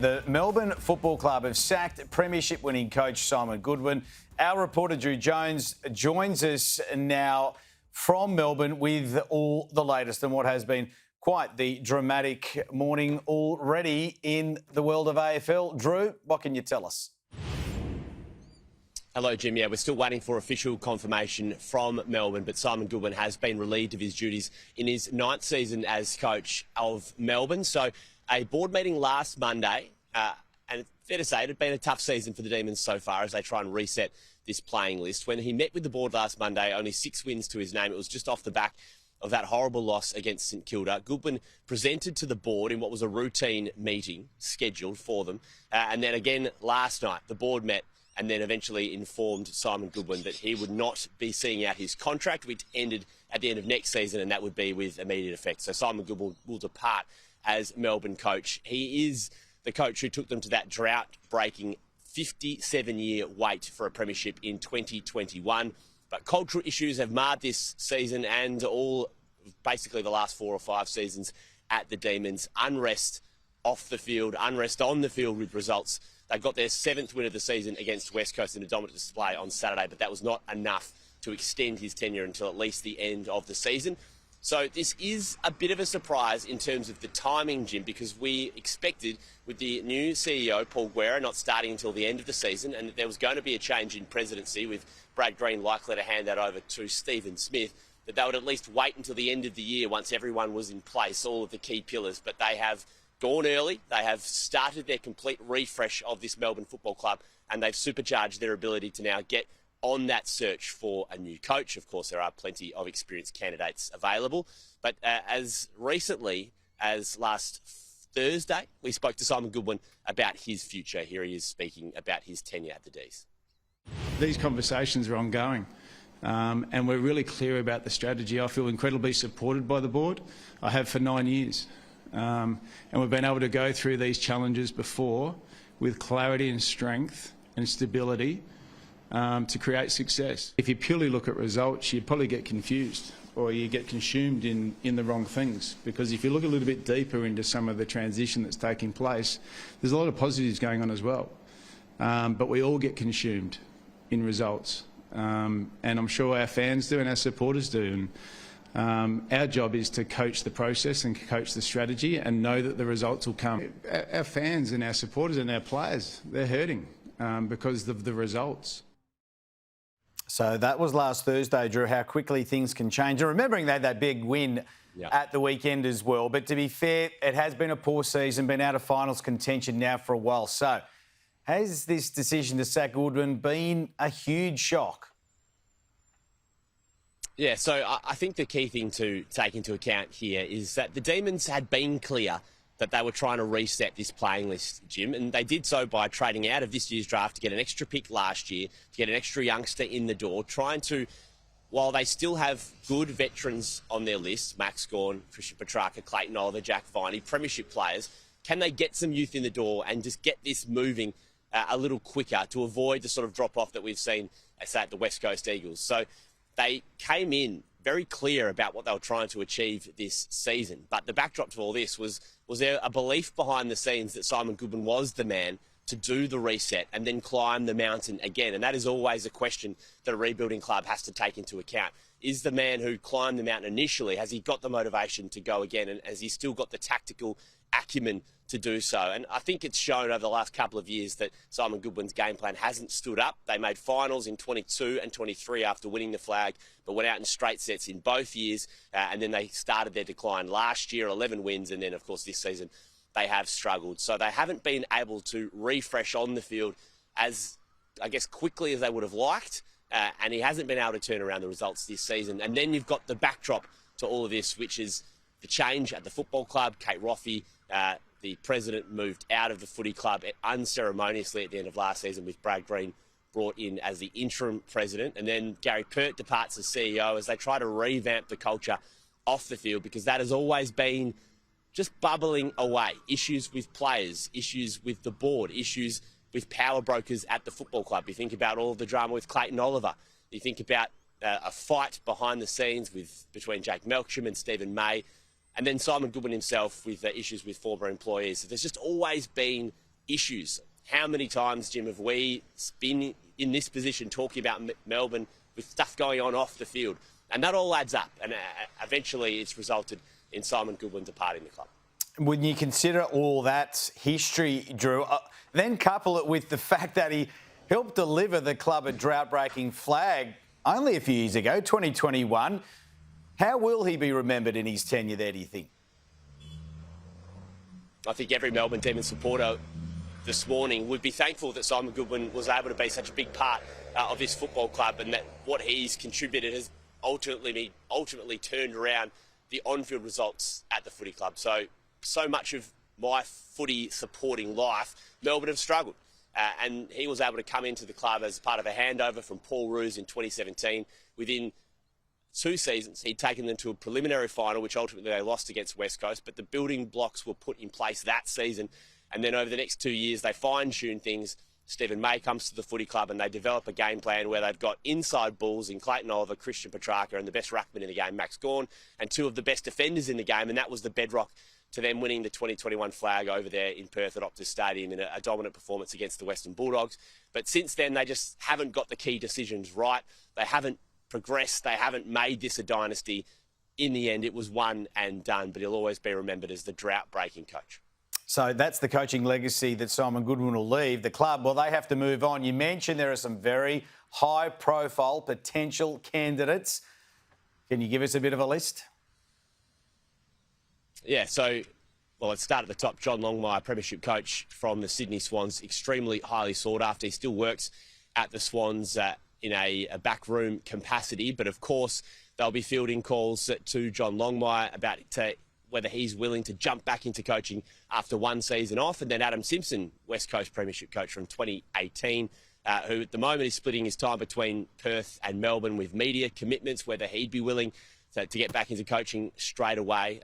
The Melbourne Football Club have sacked premiership-winning coach Simon Goodwin. Our reporter Drew Jones joins us now from Melbourne with all the latest and what has been quite the dramatic morning already in the world of AFL. Drew, what can you tell us? Hello, Jim. Yeah, we're still waiting for official confirmation from Melbourne, but Simon Goodwin has been relieved of his duties in his 9th season as coach of Melbourne. So a board meeting last Monday, and it's fair to say it had been a tough season for the Demons so far as they try and reset this playing list. When he met with the board last Monday, only 6 wins to his name. It was just off the back of that horrible loss against St Kilda. Goodwin presented to the board in what was a routine meeting scheduled for them. And then again last night, the board met and then eventually informed Simon Goodwin that he would not be seeing out his contract, which ended at the end of next season, and that would be with immediate effect. So Simon Goodwin will depart as Melbourne coach. He is the coach who took them to that drought-breaking 57-year wait for a premiership in 2021. But cultural issues have marred this season and all, basically the last 4 or 5 seasons at the Demons. Unrest off the field, unrest on the field with results. They got their 7th win of the season against West Coast in a dominant display on Saturday, but that was not enough to extend his tenure until at least the end of the season. So this is a bit of a surprise in terms of the timing, Jim, because we expected with the new CEO, Paul Guerra, not starting until the end of the season, and there was going to be a change in presidency with Brad Green likely to hand that over to Stephen Smith, that they would at least wait until the end of the year once everyone was in place, all of the key pillars. But they have gone early. They have started their complete refresh of this Melbourne Football Club, and they've supercharged their ability to now get on that search for a new coach. Of course, there are plenty of experienced candidates available. But as recently as last Thursday, we spoke to Simon Goodwin about his future. Here he is speaking about his tenure at the D's. These conversations are ongoing. And we're really clear about the strategy. I feel incredibly supported by the board. I have for 9 years. And we've been able to go through these challenges before with clarity and strength and stability to create success. If you purely look at results, you'd probably get confused or you get consumed in the wrong things, because if you look a little bit deeper into some of the transition that's taking place, there's a lot of positives going on as well. But we all get consumed in results. And I'm sure our fans do and our supporters do. And our job is to coach the process and coach the strategy and know that the results will come. Our fans and our supporters and our players, they're hurting because of the results. So that was last Thursday, Drew, how quickly things can change. And remembering they had that big win at the weekend as well. But to be fair, it has been a poor season, been out of finals contention now for a while. So has this decision to sack Goodwin been a huge shock? Yeah, so I think the key thing to take into account here is that the Demons had been clear that they were trying to reset this playing list, Jim, and they did so by trading out of this year's draft to get an extra pick last year, to get an extra youngster in the door, trying to, while they still have good veterans on their list, Max Gawn, Christian Petrarca, Clayton Oliver, Jack Viney, premiership players, can they get some youth in the door and just get this moving a little quicker to avoid the sort of drop-off that we've seen, say, at the West Coast Eagles? So they came in very clear about what they were trying to achieve this season. But the backdrop to all this was there a belief behind the scenes that Simon Goodwin was the man to do the reset and then climb the mountain again? And that is always a question that a rebuilding club has to take into account. Is the man who climbed the mountain initially, has he got the motivation to go again? And has he still got the tactical acumen to do so? And I think it's shown over the last couple of years that Simon Goodwin's game plan hasn't stood up. They made finals in 22 and 23 after winning the flag, but went out in straight sets in both years, and then they started their decline last year, 11 wins, and then, of course, this season they have struggled. So they haven't been able to refresh on the field as, I guess, quickly as they would have liked, and he hasn't been able to turn around the results this season. And then you've got the backdrop to all of this, which is the change at the football club. Kate Roffey, the president, moved out of the footy club unceremoniously at the end of last season, with Brad Green brought in as the interim president. And then Gary Pert departs as CEO as they try to revamp the culture off the field, because that has always been just bubbling away. Issues with players, issues with the board, issues with power brokers at the football club. You think about all of the drama with Clayton Oliver. You think about a fight behind the scenes between Jake Melksham and Stephen May. And then Simon Goodwin himself with issues with former employees. So there's just always been issues. How many times, Jim, have we been in this position talking about Melbourne with stuff going on off the field? And that all adds up, and eventually it's resulted in Simon Goodwin departing the club. When you consider all that history, Drew, then couple it with the fact that he helped deliver the club a drought-breaking flag only a few years ago, 2021. How will he be remembered in his tenure there, do you think? I think every Melbourne Demons supporter this morning would be thankful that Simon Goodwin was able to be such a big part of this football club, and that what he's contributed has ultimately turned around the on-field results at the footy club. So much of my footy supporting life, Melbourne have struggled. And he was able to come into the club as part of a handover from Paul Roos in 2017. Within 2 seasons, he'd taken them to a preliminary final, which ultimately they lost against West Coast. But the building blocks were put in place that season. And then over the next 2 years, they fine-tune things. Stephen May comes to the footy club and they develop a game plan where they've got inside bulls in Clayton Oliver, Christian Petrarca, and the best ruckman in the game, Max Gawn, and 2 of the best defenders in the game. And that was the bedrock to them winning the 2021 flag over there in Perth at Optus Stadium in a dominant performance against the Western Bulldogs. But since then, they just haven't got the key decisions right. They haven't progressed. They haven't made this a dynasty. In the end, it was one and done, but he'll always be remembered as the drought-breaking coach. So that's the coaching legacy that Simon Goodwin will leave. The club, well, they have to move on. You mentioned there are some very high-profile potential candidates. Can you give us a bit of a list? Yeah, let's start at the top. John Longmire, premiership coach from the Sydney Swans, extremely highly sought after. He still works at the Swans in a backroom capacity, but of course they'll be fielding calls to John Longmire about whether he's willing to jump back into coaching after 1 season off. And then Adam Simpson, West Coast premiership coach from 2018, who at the moment is splitting his time between Perth and Melbourne with media commitments, whether he'd be willing to get back into coaching straight away.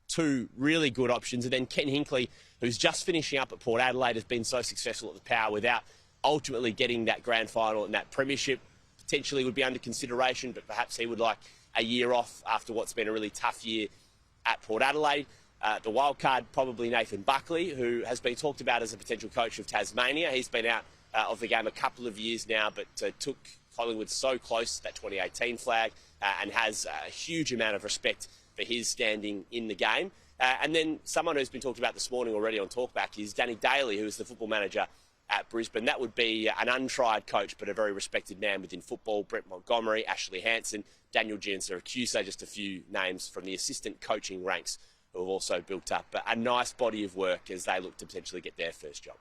2 really good options. And then Ken Hinkley, who's just finishing up at Port Adelaide, has been so successful at the Power without ultimately getting that grand final and that premiership. Potentially would be under consideration, but perhaps he would like a year off after what's been a really tough year at Port Adelaide. The wild card, probably Nathan Buckley, who has been talked about as a potential coach of Tasmania. He's been out of the game a couple of years now, but took Collingwood so close to that 2018 flag and has a huge amount of respect for his standing in the game. And then someone who's been talked about this morning already on Talkback is Danny Daly, who is the football manager at Brisbane. That would be an untried coach, but a very respected man within football. Brett Montgomery, Ashley Hansen, Daniel Giansiracusa, just a few names from the assistant coaching ranks who have also built up a nice body of work as they look to potentially get their first job.